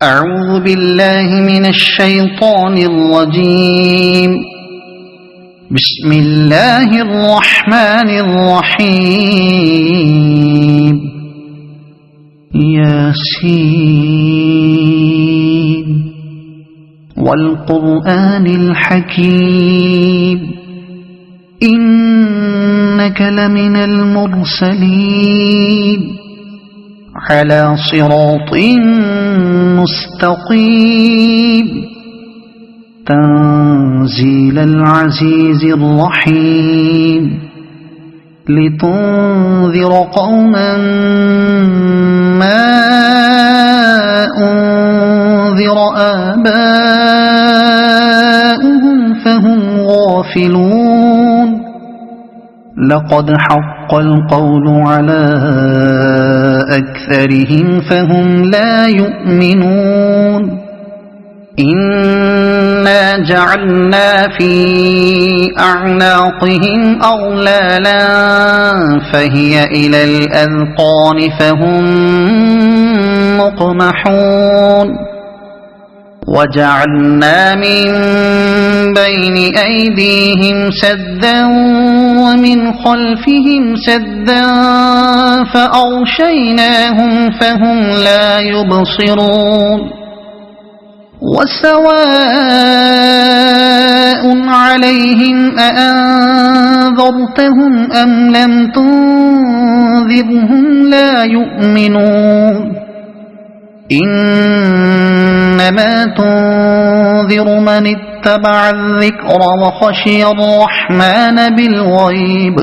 أعوذ بالله من الشيطان الرجيم. بسم الله الرحمن الرحيم. ياسين والقرآن الحكيم إنك لمن المرسلين على صراط مستقيم تنزيل العزيز الرحيم لتنذر قوما ما أنذر آباؤهم فهم غافلون. لقد حق القول على أكثرهم فهم لا يؤمنون. إنا جعلنا في أعناقهم أغلالا فهي إلى الأذقان فهم مقمحون. وجعلنا من بين أيديهم سدا ومن خلفهم سدا فأغشيناهم فهم لا يبصرون. وسواء عليهم أأنذرتهم أم لم تنذرهم لا يؤمنون. إنما تنذر من اتبع الذكر وخشي الرحمن بالغيب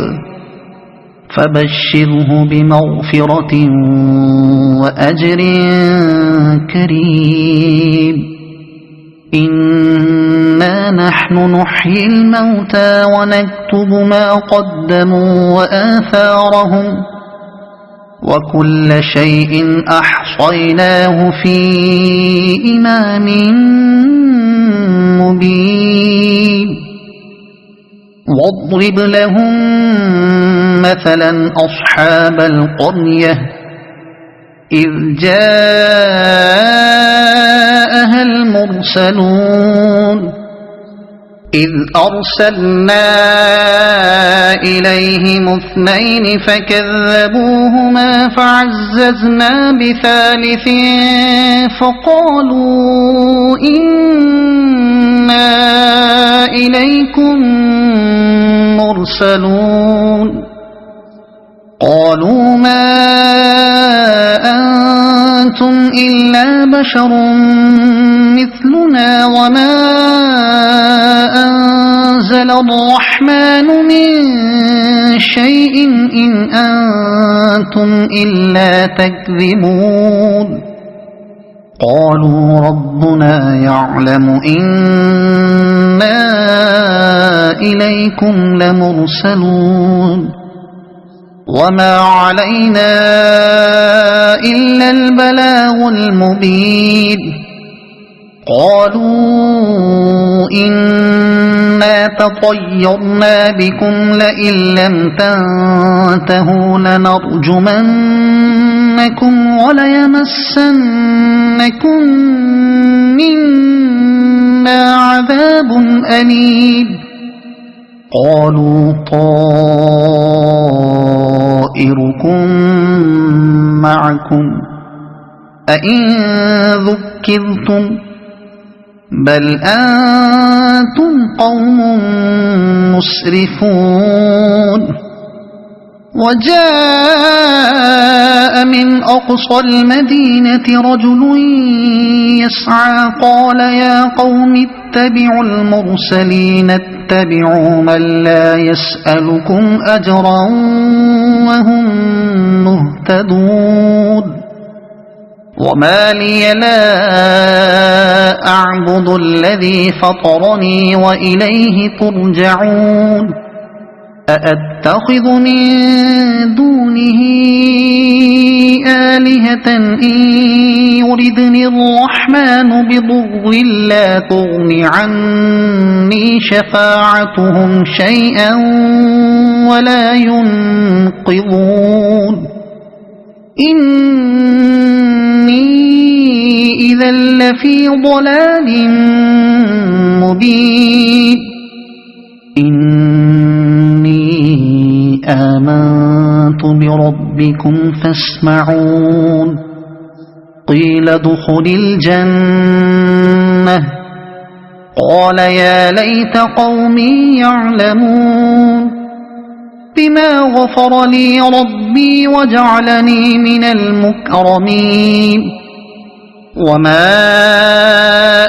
فبشره بمغفرة وأجر كريم. إنا نحن نحيي الموتى ونكتب ما قدموا وآثارهم وكل شيء أحصيناه في إمام مبين. واضرب لهم مثلا أصحاب القرية إذ جاءها المرسلون إذ أرسلنا إليهم اثنين فكذبوهما فعززنا بثالث فقالوا إنا إليكم مرسلون. قالوا ما أنتم إلا بشر مثلنا وما أنزل الرحمن من شيء إن أنتم إلا تكذبون. قالوا ربنا يعلم إنا إليكم لمرسلون وما علينا إلا البلاغ المبين. قالوا إنا تطيرنا بكم لئن لم تنتهوا لنرجمنكم وليمسنكم منا عذاب أليم. قالوا طائركم معكم أئن ذكرتم بل أنتم قوم مسرفون. وجاء من أقصى المدينة رجل يسعى قال يا قوم اتبعوا المرسلين اتبعوا من لا يسألكم أجرا وهم مهتدون. وما لي لا أعبد الذي فطرني وإليه ترجعون. أأتخذ من دونه آلهة إن يردني الرحمن بضر لا تغن عني شفاعتهم شيئا ولا ينقذون. إني إذا لفي ضلال مبين إني آمنت بربكم فاسمعون قيل ادخل الجنة قال يا ليت قومي يعلمون بما غفر لي ربي وجعلني من المكرمين وما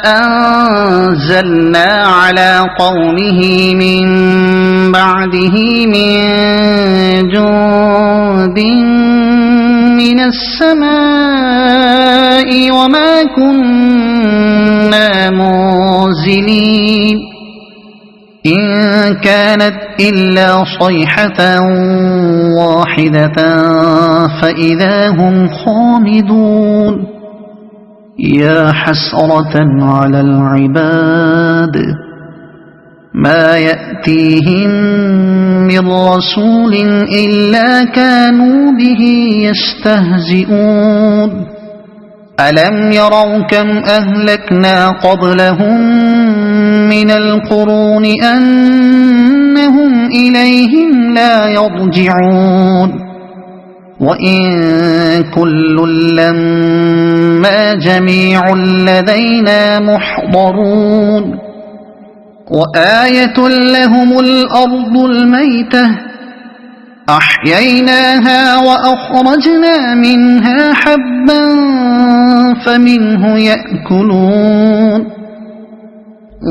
أنزلنا على قومه من بعده من جند من السماء وما كنا منزلين إن كانت إلا صيحة واحدة فإذا هم خامدون يا حسرة على العباد ما يأتيهم من رسول إلا كانوا به يستهزئون ألم يروا كم أهلكنا قبلهم من القرون أنهم إليهم لا يرجعون وإن كل لما جميع لدينا محضرون وآية لهم الأرض الميتة أحييناها وأخرجنا منها حبا فمنه يأكلون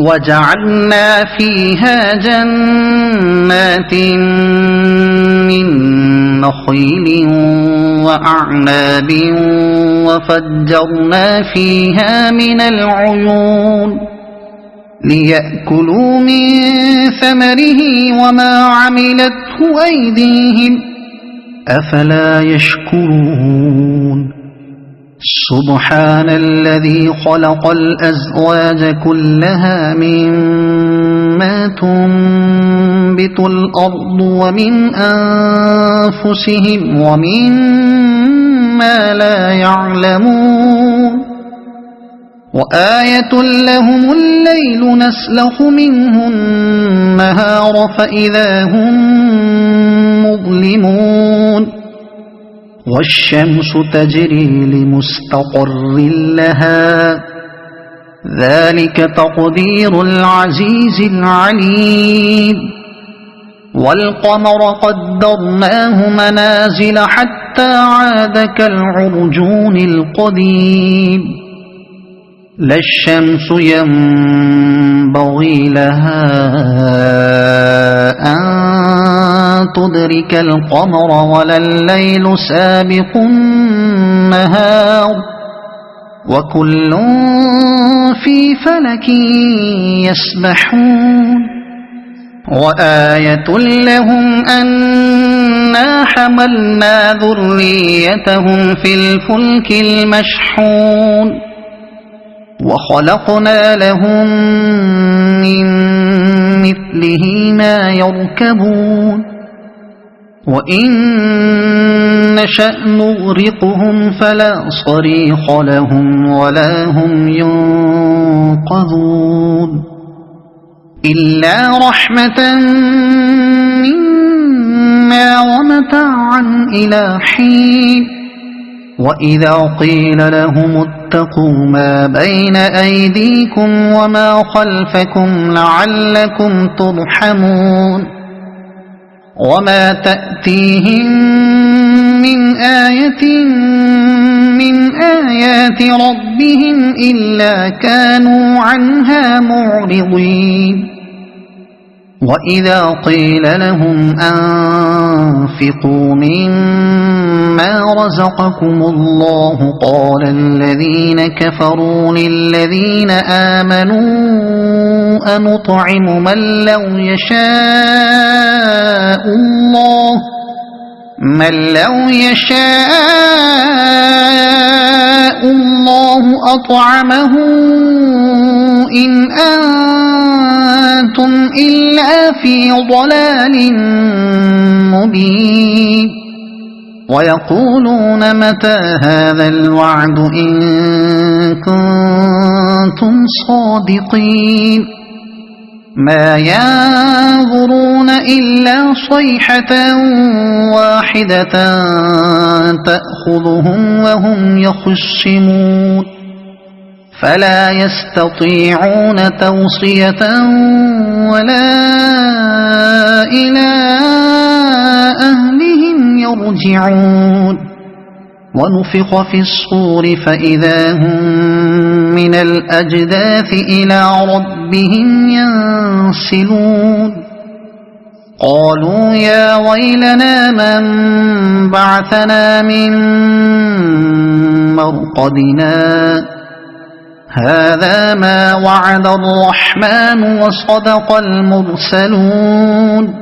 وجعلنا فيها جنات من نخيل وأعناب وفجرنا فيها من العيون ليأكلوا من ثمره وما عملته أيديهم أفلا يشكرون سبحان الذي خلق الأزواج كلها مما تنبت الأرض ومن أنفسهم ومما لا يعلمون وآية لهم الليل نسلخ منه النهار فإذا هم مظلمون والشمس تجري لمستقر لها ذلك تقدير العزيز العليم والقمر قدرناه منازل حتى عاد كالعرجون القديم لا الشمس ينبغي لها أن تدرك القمر ولا الليل سابق النهار وكل في فلك يسبحون وآية لهم أنا حملنا ذريتهم في الفلك المشحون وخلقنا لهم من مثله ما يركبون وإن نشأ نغرقهم فلا صريخ لهم ولا هم ينقذون إلا رحمة منا ومتاعا إلى حين وإذا قيل لهم اتقوا ما بين أيديكم وما خلفكم لعلكم ترحمون وما تأتيهم من آية من آيات ربهم إلا كانوا عنها معرضين وإذا قيل لهم أنفقوا مما رزقكم الله قال الذين كفروا للذين آمنوا أنطعم من لو يشاء الله أطعمه إن أنتم إلا في ضلال مبين ويقولون متى هذا الوعد إن كنتم صادقين ما ينظرون إلا صيحة واحدة تأخذهم وهم يخصمون فلا يستطيعون توصية ولا إلى أهلهم يرجعون ونفخ في الصور فإذا هم من الأجداث إلى ربهم ينسلون قالوا يا ويلنا من بعثنا من مرقدنا هذا ما وعد الرحمن وصدق المرسلون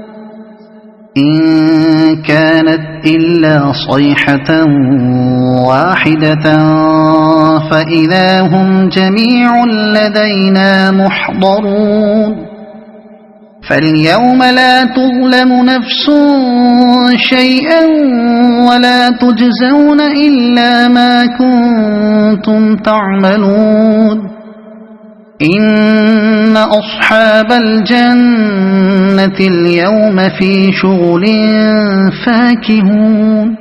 إن كانت إلا صيحة واحدة فإذا هم جميع لدينا محضرون فاليوم لا تظلم نفس شيئا ولا تجزون إلا ما كنتم تعملون إن أصحاب الجنة اليوم في شغل فاكهون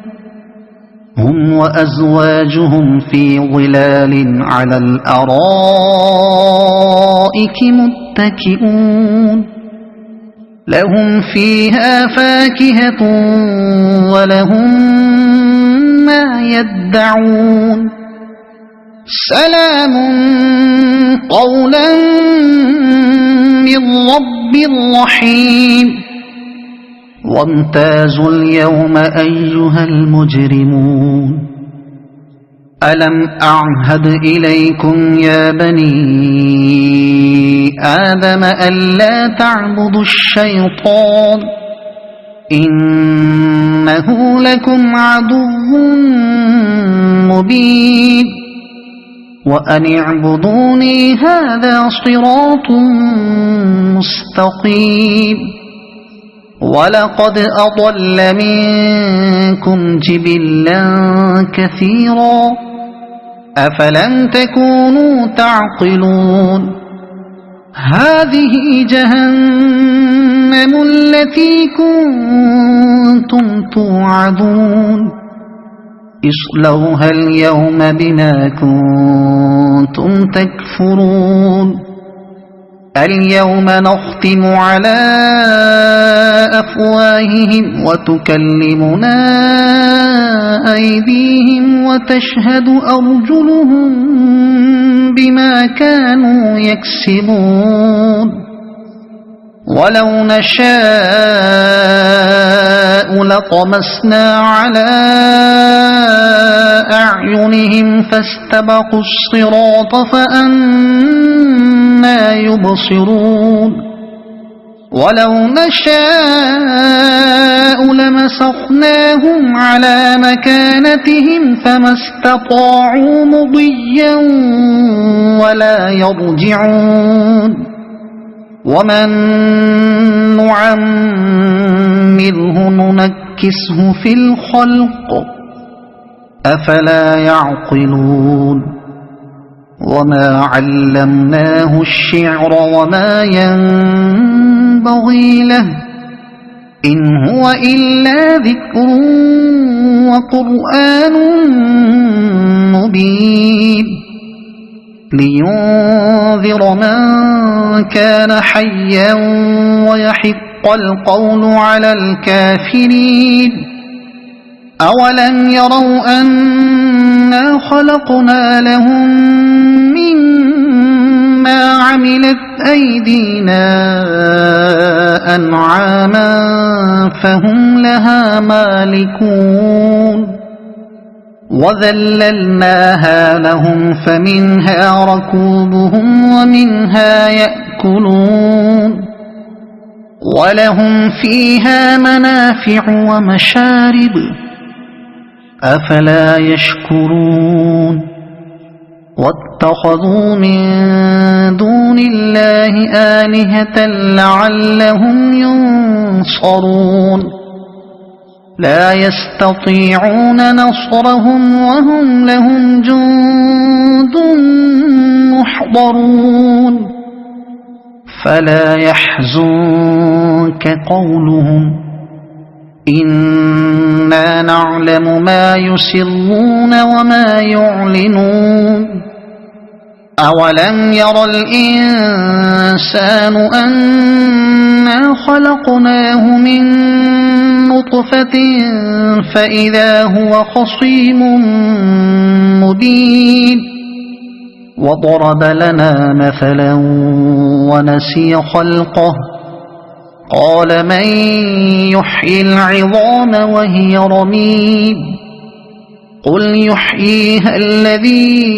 هم وأزواجهم في ظلال على الأرائك متكئون لهم فيها فاكهة ولهم ما يدعون سلام قولا من رب رحيم وامتازوا اليوم أيها المجرمون ألم أعهد إليكم يا بني آدم ألا تعبدوا الشيطان إنه لكم عدو مبين وأن اعبدوني هذا صراط مستقيم ولقد أضل منكم جبلا كثيرا أفلم تكونوا تعقلون هذه جهنم التي كنتم توعدون اصلوها اليوم بما كنتم تكفرون اليوم نختم على أفواههم وتكلمنا أيديهم وتشهد أرجلهم بما كانوا يكسبون ولو نشاء لطمسنا على أعينهم فاستبقوا الصراط فأنى يبصرون ولو نشاء لمسخناهم على مكانتهم فما استطاعوا مضيا ولا يرجعون ومن نعمره ننكسه في الخلق أفلا يعقلون وما علمناه الشعر وما ينبغي له إن هو إلا ذكر وقرآن مبين لينذر من كان حيا ويحق القول على الكافرين أولم يروا أنا خلقنا لهم مما عملت أيدينا أنعاما فهم لها مالكون وذللناها لهم فمنها ركوبهم ومنها يأكلون ولهم فيها منافع ومشارب أفلا يشكرون واتخذوا من دون الله آلهة لعلهم ينصرون لا يستطيعون نصرهم وهم لهم جند محضرون فلا يحزنك قولهم إنا نعلم ما يسرون وما يعلنون أولم ير الإنسان أنا خلقناه من نطفة فإذا هو خصيم مبين وضرب لنا مثلا ونسي خلقه قال من يحيي العظام وهي رميم قل يحييها الذي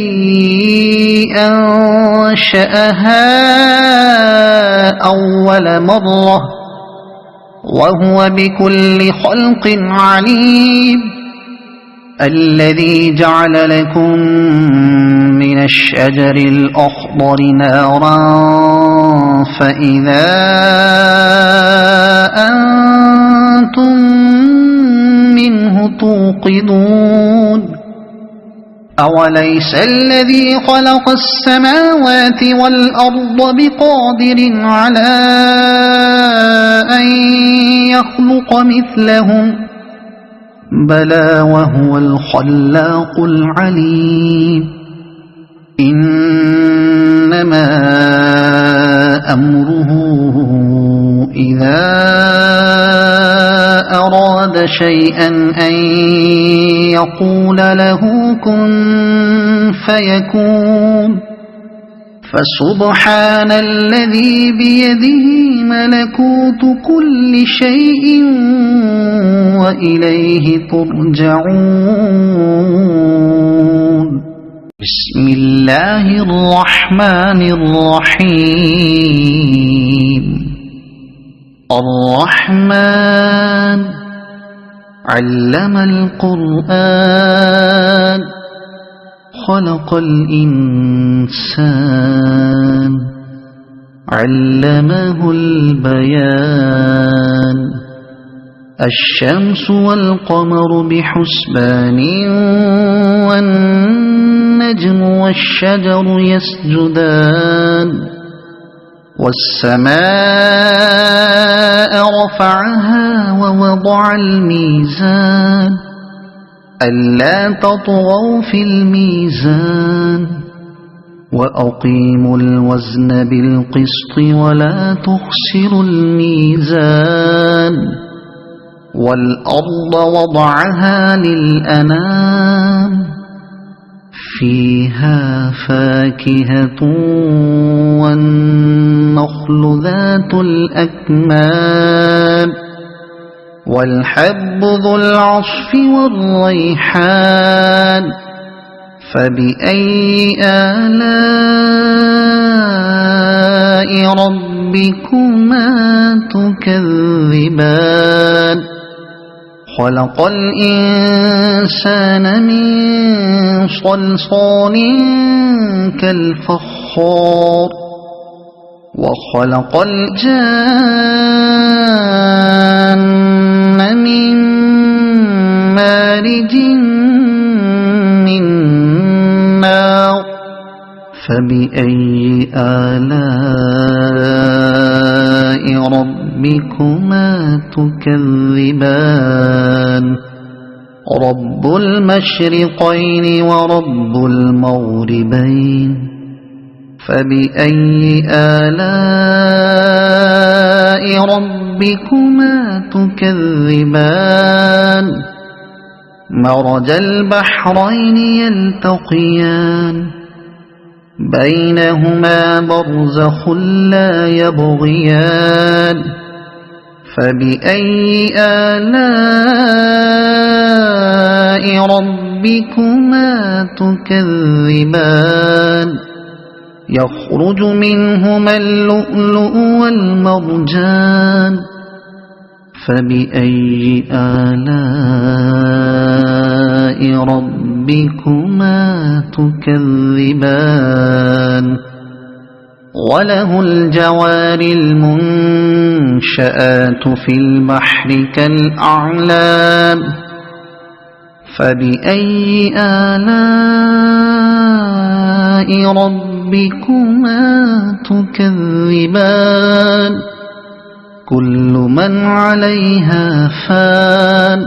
أنشأها أول مرة وهو بكل خلق عليم الذي جعل لكم من الشجر الأخضر نارا فإذا أنتم منه توقدون أوليس الذي خلق السماوات والأرض بقادر على أن يخلق مثلهم بلى وهو الخلاق العليم إنما أمره إذا أراد شيئا أن يقول له كن فيكون فسبحان الذي بيده ملكوت كل شيء وإليه ترجعون بسم الله الرحمن الرحيم الرحمن علم القرآن خلق الإنسان علمه البيان الشمس والقمر بحسبان والنجم والشجر يسجدان والسماء رفعها ووضع الميزان ألا تطغوا في الميزان وأقيموا الوزن بالقسط ولا تخسروا الميزان والأرض وضعها للأنام فيها فاكهة والنخل ذات الأكمام والحب ذو العصف والريحان فبأي آلاء ربكما تكذبان خلق الإنسان من صلصال كالفخار وخلق الجان من مارج من نار فبأي آلاء ربكما تكذبان رب المشرقين ورب المغربين فبأي آلاء ربكما تكذبان مرج البحرين يلتقيان بينهما برزخ لا يبغيان فبأي آلاء ربكما تكذبان يخرج منهما اللؤلؤ والمرجان فبأي آلاء ربكما تكذبان وله الجوار المنشآت في البحر كالأعلام فبأي آلاء ربكما تكذبان كل من عليها فان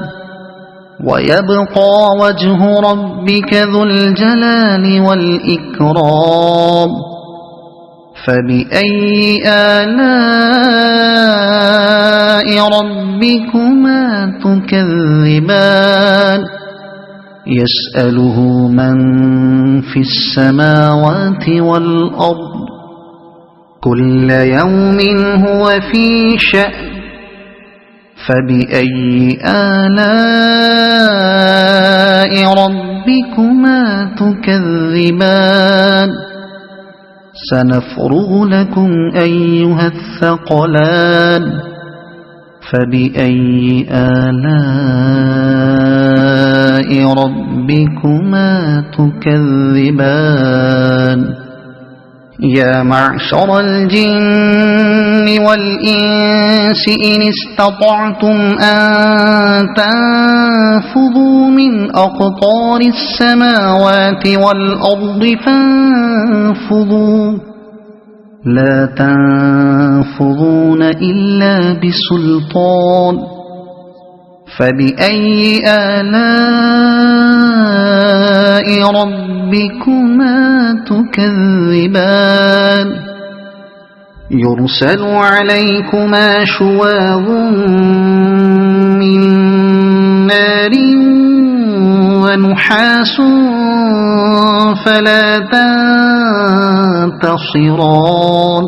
ويبقى وجه ربك ذو الجلال والإكرام فبأي آلاء ربكما تكذبان يسأله من في السماوات والأرض كل يوم هو في شأن فبأي آلاء ربكما تكذبان سنفرغ لكم أيها الثقلان فبأي آلاء ربكما تكذبان يا معشر الجن والإنس إن استطعتم أن تنفذوا من أقطار السماوات والأرض فانفذوا لا تنفذون إلا بسلطان فبأي آلاء ربكما تكذبان يرسل عليكما شواظ من نار ونحاس فلا تنتصران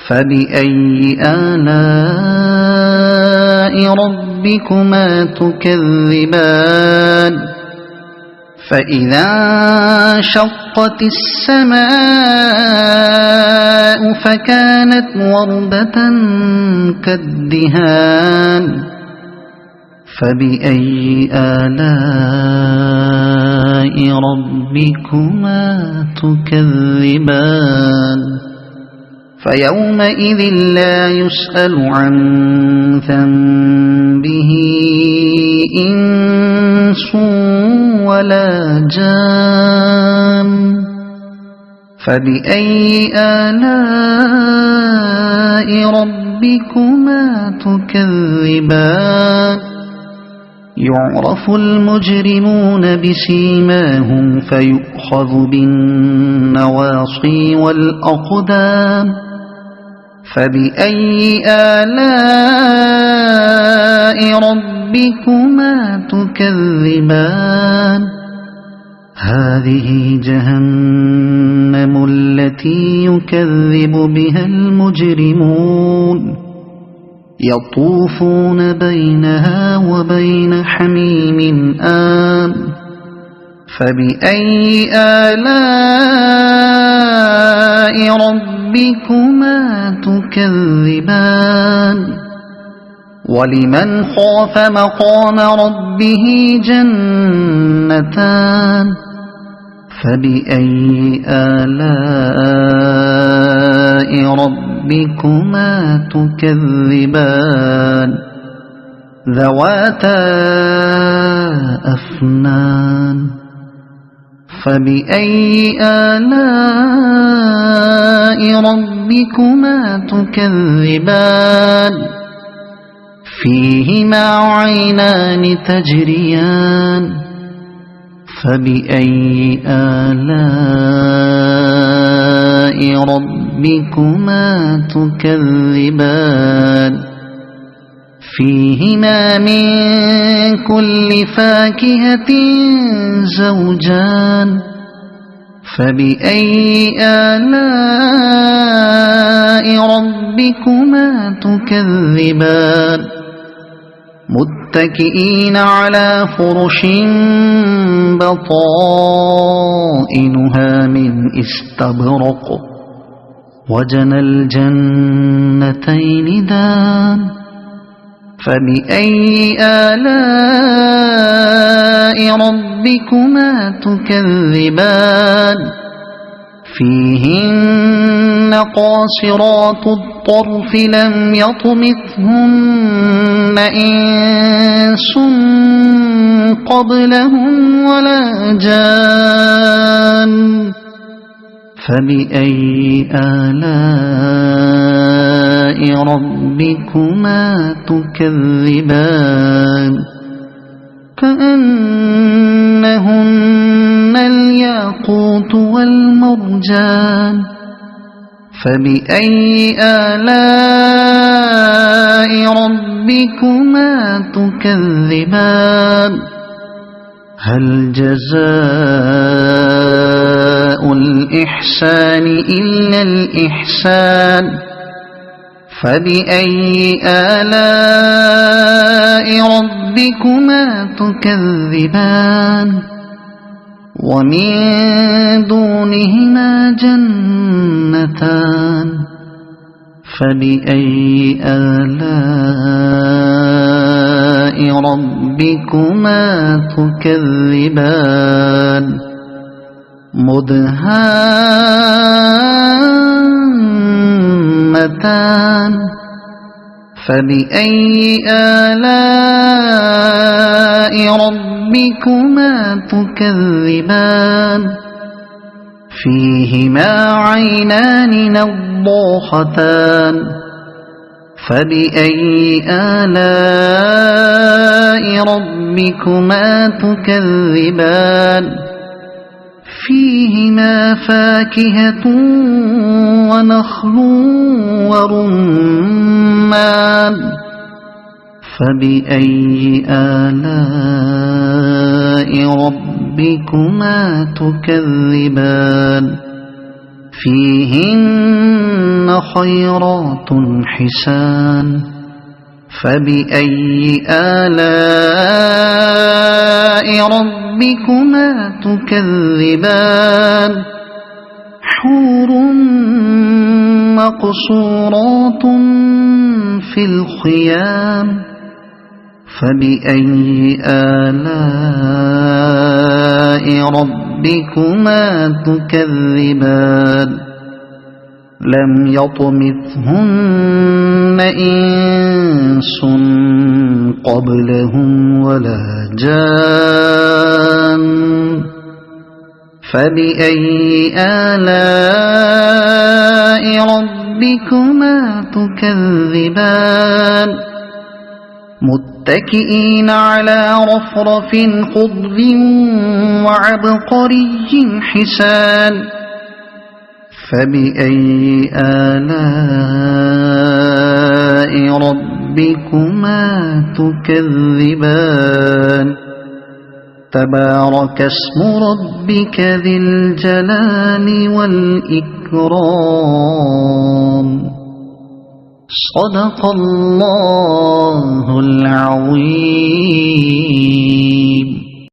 فبأي آلاء ربكما تكذبان فإذا انشقت السماء فكانت وردة كالدهان فبأي آلاء ربكما تكذبان فيومئذ لا يسأل عن ذنبه إنس ولا جان فبأي آلاء ربكما تكذبان يعرف المجرمون بسيماهم فيؤخذ بالنواصي والأقدام فبأي آلاء ربكما تكذبان هذه جهنم التي يكذب بها المجرمون يطوفون بينها وبين حميم آن فبأي آلاء ربكما تكذبان ولمن خاف مقام ربه جنتان فبأي آلاء ربكما تكذبان ذواتا أفنان فبأي آلاء ربكما تكذبان فيهما عينان تجريان فبأي آلاء ربكما تكذبان فيهما من كل فاكهة زوجان فبأي آلاء ربكما تكذبان متكئين على فرش بطائنها من استبرق وجنى الجنتين دان فبأي آلاء ربكما تكذبان فيهن قاصرات الطرف لم يطمثهن إنس قبلهم ولا جان فبأي آلاء ربكما تكذبان كأنهن الياقوت والمرجان فبأي آلاء ربكما تكذبان هل جزاء الإحسان إلا الإحسان فبأي آلاء ربكما تكذبان ومن دونهما جنتان فبأي آلاء ربكما تكذبان مدهامتان فبأي آلاء ربكما تكذبان فيهما عينان نضاختان فبأي آلاء ربكما تكذبان فيهما فاكهة ونخل ورمان فبأي آلاء ربكما تكذبان فيهن خيرات حسان فبأي آلاء ربكما تكذبان حور مقصورات في الخيام فبأي آلاء ربكما تكذبان لم يطمثهن إنس قبلهم ولا جان فبأي آلاء ربكما تكذبان متكئين على رفرف خضر وعبقري حسان فبأي آلاء ربكما تكذبان تبارك اسم ربك ذي الجلال والإكرام صدق الله العظيم.